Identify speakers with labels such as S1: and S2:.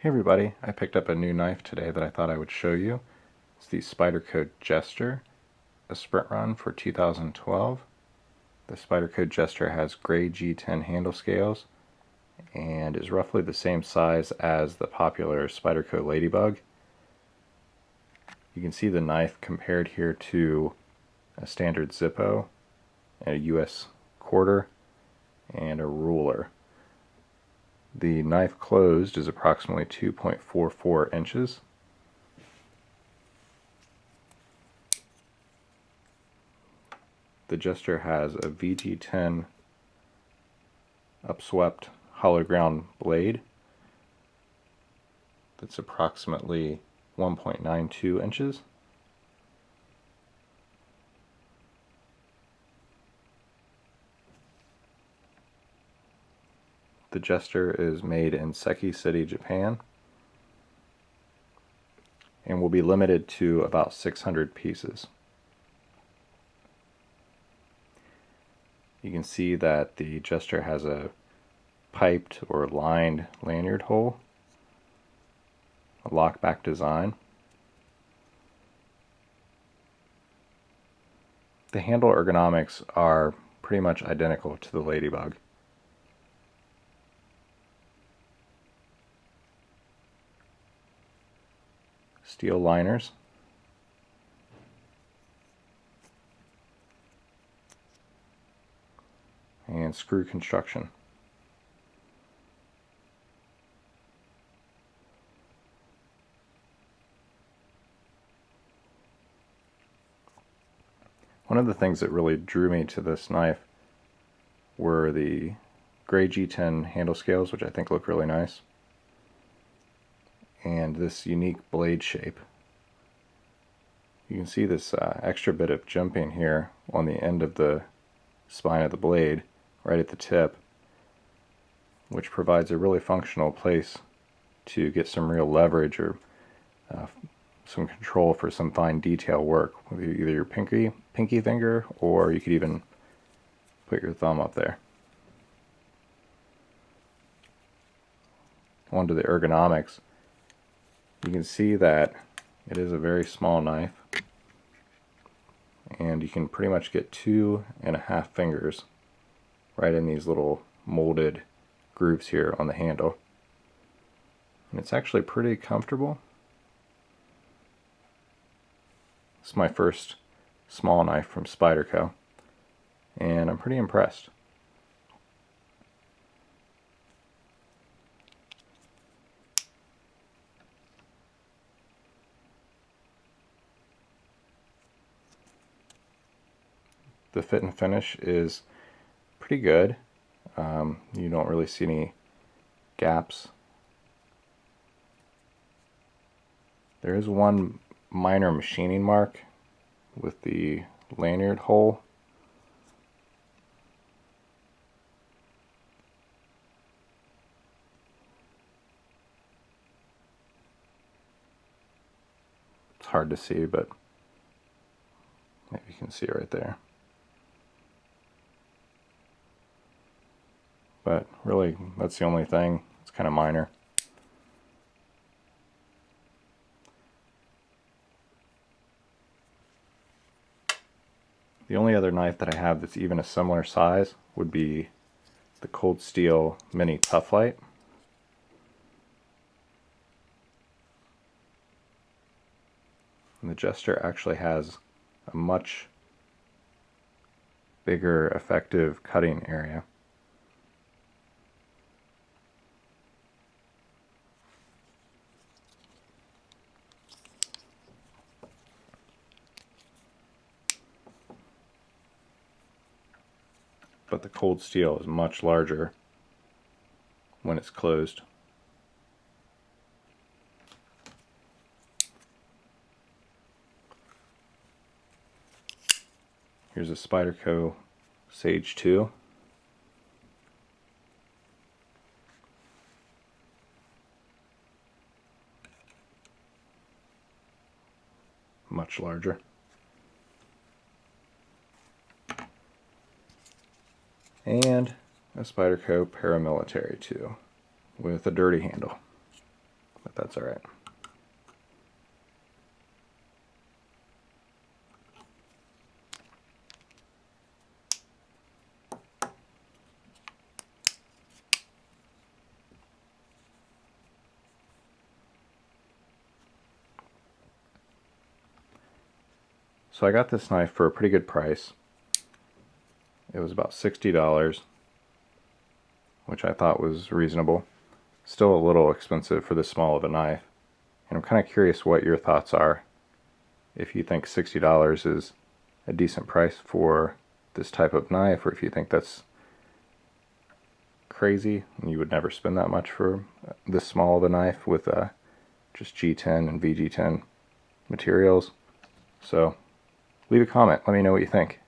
S1: Hey everybody, I picked up a new knife today that I thought I would show you. It's the Spyderco Jester, a sprint run for 2012. The Spyderco Jester has gray G-10 handle scales and is roughly the same size as the popular Spyderco Ladybug. You can see the knife compared here to a standard Zippo, a US quarter, and a ruler. The knife closed is approximately 2.44 inches. The Jester has a VG10 upswept hollow ground blade that's approximately 1.92 inches. The Jester is made in Seki City, Japan, and will be limited to about 600 pieces. You can see that the Jester has a piped or lined lanyard hole, a lockback design. The handle ergonomics are pretty much identical to the Ladybug. Steel liners, and screw construction. One of the things that really drew me to this knife were the gray G10 handle scales, which I think look really nice, and this unique blade shape. You can see this extra bit of jumping here on the end of the spine of the blade, right at the tip, which provides a really functional place to get some real leverage or some control for some fine detail work with either your pinky finger, or you could even put your thumb up there. Onto the ergonomics. You can see that it is a very small knife, and you can pretty much get 2.5 fingers right in these little molded grooves here on the handle. And it's actually pretty comfortable. This is my first small knife from Spyderco, and I'm pretty impressed. The fit and finish is pretty good. You don't really see any gaps. There is one minor machining mark with the lanyard hole. It's hard to see, but maybe you can see it right there. But really, that's the only thing. It's kind of minor. The only other knife that I have that's even a similar size would be the Cold Steel Mini Tough Light. And the Jester actually has a much bigger effective cutting area. But the Cold Steel is much larger when it's closed. Here's a Spyderco Sage 2. Much larger. And a Spyderco Paramilitary 2 with a dirty handle. but that's alright. So I got this knife for a pretty good price. It was about $60, which I thought was reasonable. Still a little expensive for this small of a knife. And I'm kind of curious what your thoughts are. If you think $60 is a decent price for this type of knife, or if you think that's crazy and you would never spend that much for this small of a knife with just G-10 and VG-10 materials. So leave a comment, let me know what you think.